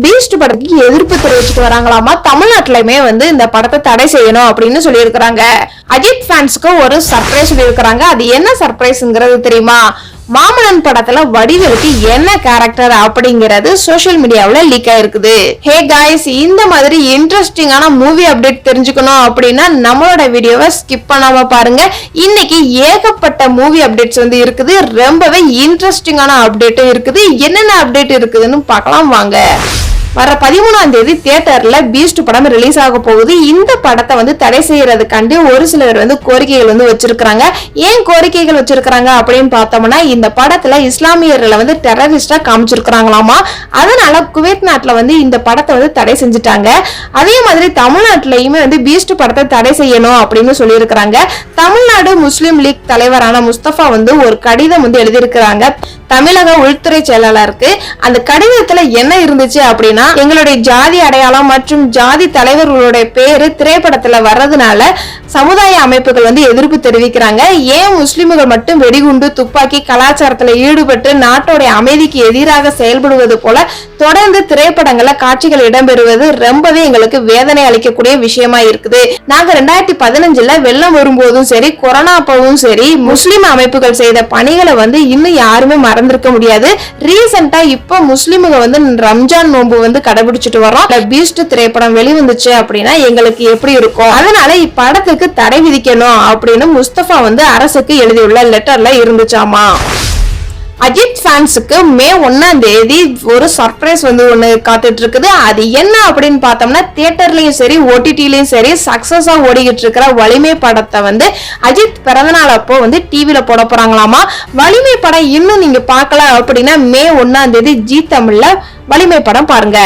Beast படத்துக்கு எதிர்ப்பு தெரிவிச்சுட்டு வராங்களாமா. தமிழ்நாட்டிலுமே வந்து இந்த படத்தை தடை செய்யணும் அப்படின்னு சொல்லியிருக்கிறாங்க. அஜித் ஃபேன்ஸ்க்கு ஒரு சர்ப்ரைஸ் சொல்லியிருக்கிறாங்க. அது என்ன சர்ப்ரைஸ்ங்கிறது தெரியுமா? மாமன்னன் படத்துல வடிவேலுக்கு என்ன கேரக்டர் அப்படிங்கிறது சோசியல் மீடியாவுல லீக் ஆயிருக்குது. ஹே காய்ஸ், இந்த மாதிரி இன்ட்ரெஸ்டிங்கான மூவி அப்டேட் தெரிஞ்சுக்கணும் அப்படின்னா நம்மளோட வீடியோவை ஸ்கிப் பண்ணாம பாருங்க. இன்னைக்கு ஏகப்பட்ட மூவி அப்டேட்ஸ் வந்து இருக்குது. ரொம்பவே இன்ட்ரெஸ்டிங்கான அப்டேட்டும் இருக்குது. என்னென்ன அப்டேட் இருக்குதுன்னு பார்க்கலாம் வாங்க. வர 13ஆம் தேதி தியேட்டர்ல பீஸ்ட் படம் ரிலீஸ் ஆக போகுது. இந்த படத்தை வந்து தடை செய்யறதுக்காண்டி ஒரு சிலர் வந்து கோரிக்கைகள் வந்து வச்சிருக்காங்க. ஏன் கோரிக்கைகள் வச்சிருக்காங்க அப்படின்னு பார்த்தோம்னா, இந்த படத்துல இஸ்லாமியர்களை வந்து டெரரிஸ்டா காமிச்சிருக்காங்களாமா. அதனால குவைத் நாட்டுல வந்து இந்த படத்தை வந்து தடை செஞ்சுட்டாங்க. அதே மாதிரி தமிழ்நாட்டிலயுமே வந்து பீஸ்ட் படத்தை தடை செய்யணும் அப்படின்னு சொல்லியிருக்கிறாங்க. தமிழ்நாடு முஸ்லிம் லீக் தலைவரான முஸ்தபா வந்து ஒரு கடிதம் வந்து எழுதியிருக்கிறாங்க தமிழக உள்துறை செயலாளருக்கு. அந்த கடிதத்துல என்ன இருந்துச்சு அப்படின்னா, எங்களுடைய ஜாதி அடையாளம் மற்றும் ஜாதி தலைவர்களுடைய பேரு திரைப்படத்துல வர்றதுனால சமுதாய அமைப்புகள் வந்து எதிர்ப்பு தெரிவிக்கிறாங்க. ஏன் முஸ்லிம்கள் மட்டும் வெடிகுண்டு துப்பாக்கி கலாச்சாரத்துல ஈடுபட்டு நாட்டோடைய அமைதிக்கு எதிராக செயல்படுவது போல தொடர்ந்து திரைப்படங்கள்ல காட்சிகள் இடம்பெறுவது ரொம்பவே எங்களுக்கு வேதனை அளிக்கக்கூடிய விஷயமா இருக்குது. நாங்க 2015 வெள்ளம் வரும்போதும் சரி, கொரோனா அப்பவும் சரி, முஸ்லிம் அமைப்புகள் செய்த பணிகளை வந்து இன்னும் யாருமே மறந்திருக்க முடியாது. ரீசெண்டா இப்ப முஸ்லிம்க வந்து ரம்ஜான் நோன்பு வந்து கடைபிடிச்சிட்டு வரோம். பீஸ்ட் திரைப்படம் வெளிவந்துச்சு அப்படின்னா எங்களுக்கு எப்படி இருக்கும்? அதனால இப்படத்துக்கு தடை விதிக்கணும் அப்படின்னு முஸ்தபா வந்து அரசுக்கு எழுதியுள்ள லெட்டர்ல இருந்துச்சாமா. அஜித் ஃபேன்ஸுக்கு மே 1ஆம் தேதி ஒரு சர்ப்ரைஸ் வந்து ஒண்ணு காத்துட்டு இருக்குது. அது என்ன அப்படின்னு பார்த்தோம்னா, தியேட்டர்லயும் சரி OTTலயும் சரி சக்சஸா ஓடிக்கிட்டு இருக்கிற வலிமை படத்தை வந்து அஜித் பிறந்தநாள் அப்போ வந்து டிவில போட போறாங்களாமா. வலிமை படம் இன்னும் நீங்க பார்க்கல அப்படின்னா மே 1ஆம் தேதி ஜி தமிழ்ல வலிமை படம் பாருங்க.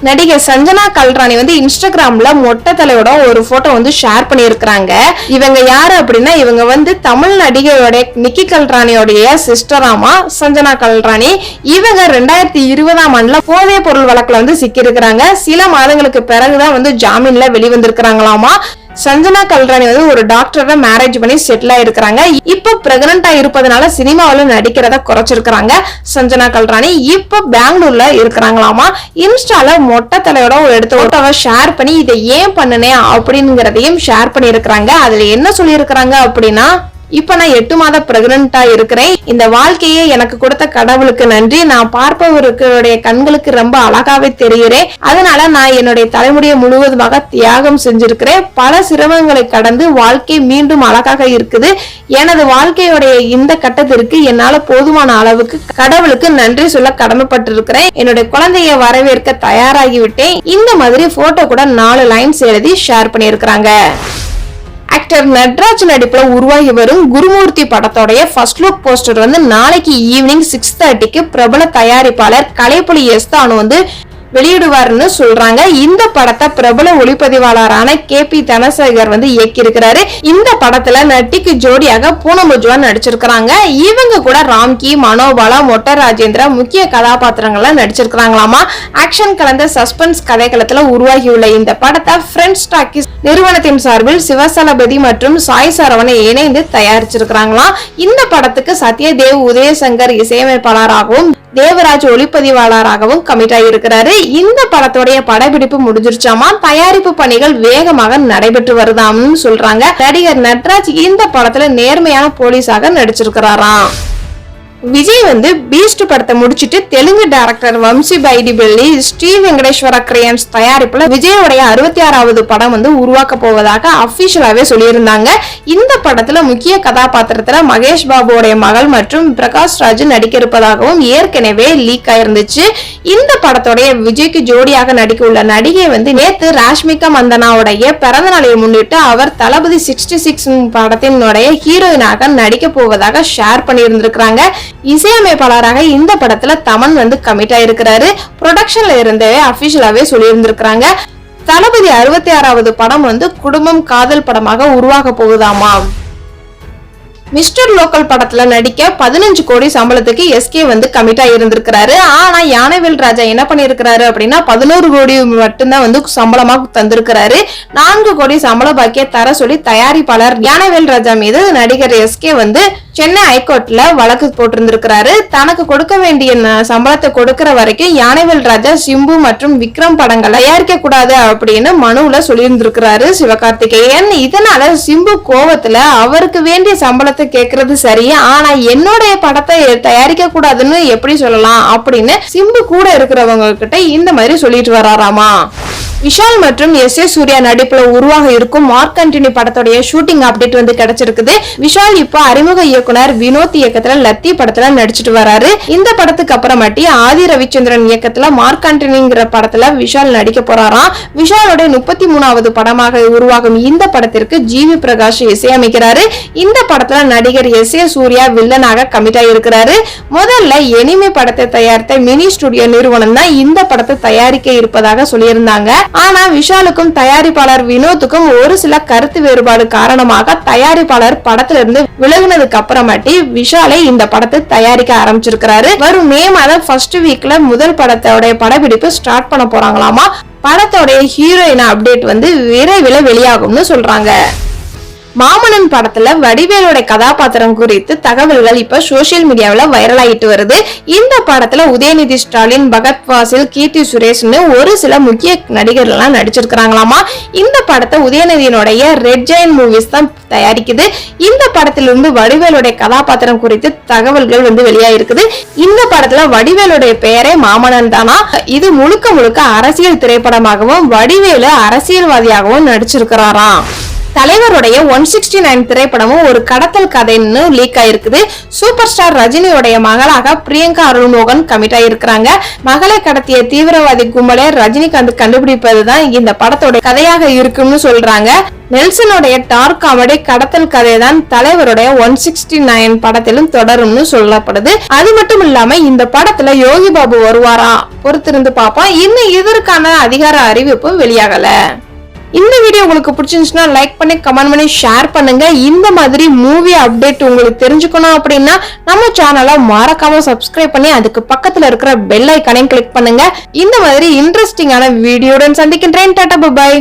நடிகை சஞ்சனா கல்ராணி வந்து இன்ஸ்டாகிராம்ல மொட்டை தலையோட ஒரு போட்டோ வந்து ஷேர் பண்ணியிருக்கிறாங்க. இவங்க யாரு அப்படின்னா, இவங்க வந்து தமிழ் நடிகையோட நிக்கி கல்ராணியோடைய சிஸ்டராமா சஞ்சனா கல்ராணி. இவங்க 2020ஆம் ஆண்டுல போதை பொருள் வழக்குல வந்து சிக்கி இருக்கிறாங்க. சில மாதங்களுக்கு பிறகுதான் வந்து ஜாமீன்ல வெளிவந்திருக்கிறாங்களாமா. சஞ்சனா கல்ராணி வந்து ஒரு டாக்டரை மேரேஜ் பண்ணி செட்டில் ஆயிருக்காங்க. இப்ப பிரெக்னண்டா இருப்பதனால சினிமாவில நடிக்கிறத குறைச்சிருக்காங்க. சஞ்சனா கல்ராணி இப்ப பெங்களூர்ல இருக்கிறாங்களாமா. இன்ஸ்டால மொட்டை தலையோட ஒரு எடுத்த போட்டோவை ஷேர் பண்ணி இதை ஏன் பண்ணுனேன் அப்படிங்கறதையும் ஷேர் பண்ணி இருக்கிறாங்க. அதுல என்ன சொல்லி இருக்கிறாங்க அப்படின்னா, இப்ப நான் 8 மாத பிரெக்னண்டா இருக்கிறேன். இந்த வாழ்க்கையே எனக்கு கொடுத்த கடவுளுக்கு நன்றி. நான் பார்ப்பவர்களுடைய கண்களுக்கு ரொம்ப அழகாவே தெரிகிறேன். அதனால நான் என்னுடைய தலைமுடியை முழுவதுமாக தியாகம் செஞ்சிருக்கிறேன். பல சிரமங்களை கடந்து வாழ்க்கை மீண்டும் அழகாக இருக்குது. எனது வாழ்க்கையுடைய இந்த கட்டத்திற்கு என்னால போதுமான அளவுக்கு கடவுளுக்கு நன்றி சொல்ல கடமைப்பட்டிருக்கிறேன். என்னுடைய குழந்தைய வரவேற்க தயாராகிவிட்டேன். இந்த மாதிரி போட்டோ கூட 4 லைன்ஸ் எழுதி ஷேர் பண்ணியிருக்கிறாங்க. ஆக்டர் நட்ராஜ் நடிப்புல உருவாகி வரும் குருமூர்த்தி படத்தோடைய ஃபர்ஸ்ட் லுக் போஸ்டர் வந்து நாளைக்கு ஈவினிங் 6:30க்கு பிரபல தயாரிப்பாளர் கலைப்புலி எஸ்தானு வந்து வெளியிடுவார்னு சொல்றாங்க. இந்த படத்தை பிரபல ஒளிப்பதிவாளரான KP தனசேகர் வந்து இயக்கி இருக்கிறாரு. இந்த படத்துல நட்டிக்கு ஜோடியாக பூனம் உஜ்வால் நடிச்சிருக்காங்க. இவங்க கூட ராம்கி, மனோபாலா, மொட்டை ராஜேந்திரா முக்கிய கதாபாத்திரங்கள்ல நடிச்சிருக்காங்களாமா. ஆக்ஷன் கலந்த சஸ்பென்ஸ் கதைக்களத்துல உருவாகியுள்ள இந்த படத்தை ஃப்ரெண்ட்ஸ் டாக்கீஸ் நிறுவனத்தின் சார்பில் சிவசலபதி மற்றும் சாய் சரவணை இணைந்து தயாரிச்சிருக்காங்களாம். இந்த படத்துக்கு சத்யதேவ் உதயசங்கர் இசையமைப்பாளராகவும் தேவராஜ் ஒளிப்பதிவாளராகவும் கமிட் ஆகியிருக்கிறாரு. இந்த படத்தோடைய படப்பிடிப்பு முடிஞ்சிருச்சாமா. தயாரிப்பு பணிகள் வேகமாக நடைபெற்று வருதாம்னு சொல்றாங்க. நடிகர் நட்ராஜ் இந்த படத்துல நேர்மையான போலீஸாக நடிச்சிருக்கிறாராம். விஜய் வந்து பீஸ்ட் படத்தை முடிச்சிட்டு தெலுங்கு டைரக்டர் வம்சி பைடிபெல்லி ஸ்ரீ வெங்கடேஸ்வர கிரியன்ஸ் தயாரிப்புல விஜயோடைய 66வது படம் வந்து உருவாக்க போவதாக அபிஷியலாவே சொல்லியிருந்தாங்க. இந்த படத்துல முக்கிய கதாபாத்திரத்துல மகேஷ் பாபுடைய மகள் மற்றும் பிரகாஷ் ராஜ் நடிக்க இருப்பதாகவும் ஏற்கனவே லீக் ஆயிருந்துச்சு. இந்த படத்தோடைய விஜய்க்கு ஜோடியாக நடிக்க உள்ள நடிகை வந்து நேத்து ராஷ்மிகா மந்தனாவுடைய பிறந்த நாளை முன்னிட்டு அவர் தளபதி 66 படத்தினுடைய ஹீரோயினாக நடிக்க போவதாக ஷேர் பண்ணியிருந்திருக்கிறாங்க. இசையமைப்பாளராக இந்த படத்துல தமன் வந்து கமிட் ஆயிருக்கிறாரு. ப்ரொடக்ஷன்ல இருந்தே அபிஷியலாவே சொல்லி இருந்திருக்காங்க. தளபதி 66வது படம் வந்து குடும்பம் காதல் படமாக உருவாக போகுதாமா. மிஸ்டர் லோக்கல் படத்துல நடிக்க 15 கோடி சம்பளத்துக்கு எஸ்கே வந்து கமிட் ஆயிருந்திருக்கிறாரு. ஆனா யானவேல் ராஜா என்ன பண்ணிருக்கிறாரு அப்படின்னா 11 கோடி மட்டும்தான் வந்து சம்பளமா தந்திருக்கிறாரு. 4 கோடி சம்பள பாக்கிய தர சொல்லி தயாரிப்பாளர் யானவேல் ராஜா மீது நடிகர் எஸ்கே வந்து சென்னை ஹைகோர்ட்ல வழக்கு போட்டிருந்திருக்கிறாரு. தனக்கு கொடுக்க வேண்டிய சம்பளத்தை கொடுக்கிற வரைக்கும் யானைவேல் ராஜா, சிம்பு மற்றும் விக்ரம் படங்களை தயாரிக்க கூடாது அப்படின்னு மனுவுல சொல்லியிருந்திருக்கிறாரு சிவகார்த்திகேயன். இதனால சிம்பு கோவத்துல அவருக்கு வேண்டிய சம்பளத்தை கேட்கறது சரி, ஆனா என்னுடைய படத்தை தயாரிக்க கூடாதுன்னு எப்படி சொல்லலாம் அப்படின்னு சிம்பு கூட இருக்கிறவங்க கிட்ட இந்த மாதிரி சொல்லிட்டு வராராமா. விஷால் மற்றும் எஸ். ஏ. சூர்யா நடிப்புல உருவாக இருக்கும் மார்க் ஆண்டனி படத்துடைய ஷூட்டிங் அப்டேட் வந்து கிடைச்சிருக்குது. விஷால் இப்போ அறிமுக இயக்குனர் வினோத் இயக்கத்துல லத்தி படத்துல நடிச்சிட்டு வராரு. இந்த படத்துக்கு அப்புறமாட்டி ஆதி ரவிச்சந்திரன் இயக்கத்துல மார்க் ஆண்டனிங்கிற படத்துல விஷால் நடிக்க போறாராம். விஷாலோட 33வது படமாக உருவாகும் இந்த படத்திற்கு ஜிவி பிரகாஷ் இசையமைக்கிறாரு. இந்த படத்துல நடிகர் எஸ். ஏ. சூர்யா வில்லனாக கமிட் ஆகியிருக்கிறாரு. முதல்ல எனிமே படத்தை தயாரித்த மினி ஸ்டுடியோ நிறுவனம் தான் இந்த படத்தை தயாரிக்க இருப்பதாக சொல்லியிருந்தாங்க. ஆனா விஷாலுக்கும் தயாரிப்பாளர் வினோத்துக்கும் ஒரு சில கருத்து வேறுபாடு காரணமாக தயாரிப்பாளர் படத்திலிருந்து விலகினதுக்கு அப்புறமாட்டி விஷாலை இந்த படத்தை தயாரிக்க ஆரம்பிச்சிருக்கிறாரு. வரும் மே மாதம் ஃபர்ஸ்ட் வீக்ல முதல் படத்தோட படப்பிடிப்பு ஸ்டார்ட் பண்ண போறாங்களாமா. படத்தோட ஹீரோயின் அப்டேட் வந்து விரைவில் வெளியாகும்னு சொல்றாங்க. மாமன்னன் படத்துல வடிவேலோட கதாபாத்திரம் குறித்து தகவல்கள் இப்ப சோசியல் மீடியாவில வைரல் ஆயிட்டு வருது. இந்த படத்துல உதயநிதி ஸ்டாலின், பகத் வாசில், கீர்த்தி சுரேஷ்னு ஒரு சில முக்கிய நடிகர்கள் எல்லாம் நடிச்சிருக்காங்களாமா. இந்த படத்தை உதயநிதியினுடைய ரெட் ஜெயண்ட் மூவிஸ் தான் தயாரிக்குது. இந்த படத்திலிருந்து வடிவேலுடைய கதாபாத்திரம் குறித்து தகவல்கள் வந்து வெளியாயிருக்குது. இந்த படத்துல வடிவேலுடைய பெயரே மாமன்னன் தானா. இது முழுக்க முழுக்க அரசியல் திரைப்படமாகவும் வடிவேலு அரசியல்வாதியாகவும் நடிச்சிருக்கிறாராம். தலைவருடைய 169 திரைப்படமும் ஒரு கடத்தல் கதைன்னு லீக் ஆயிருக்குது. சூப்பர் ஸ்டார் ரஜினியோடைய மகளாக பிரியங்கா அருள்மோகன் கமிட் ஆயிருக்கிறாங்க. மகளை கடத்திய தீவிரவாதி கும்பலை ரஜினிகாந்த் கண்டுபிடிப்பதுதான் இந்த படத்தோட கதையாக இருக்குன்னு சொல்றாங்க. நெல்சனுடைய டார்க் காமெடி கடத்தல் கதை தான் தலைவருடைய 169 படத்திலும் தொடரும்னு சொல்லப்படுது. அது மட்டும் இல்லாம இந்த படத்துல யோகி பாபு வருவாரா, பொறுத்திருந்து பாப்போம். இன்னும் இதற்கான அதிகார அறிவிப்பு வெளியாகல. இந்த வீடியோ உங்களுக்கு பிடிச்சிருந்துச்சுன்னா லைக் பண்ணி, கமெண்ட் பண்ணி, ஷேர் பண்ணுங்க. இந்த மாதிரி மூவி அப்டேட் உங்களுக்கு தெரிஞ்சுக்கணும் அப்படின்னா நம்ம சேனலை மறக்காம சப்ஸ்கிரைப் பண்ணி அதுக்கு பக்கத்துல இருக்கிற பெல் ஐகானையும் கிளிக் பண்ணுங்க. இந்த மாதிரி இன்ட்ரெஸ்டிங்கான வீடியோடன் சந்திக்கின்றேன். டாடா, பை.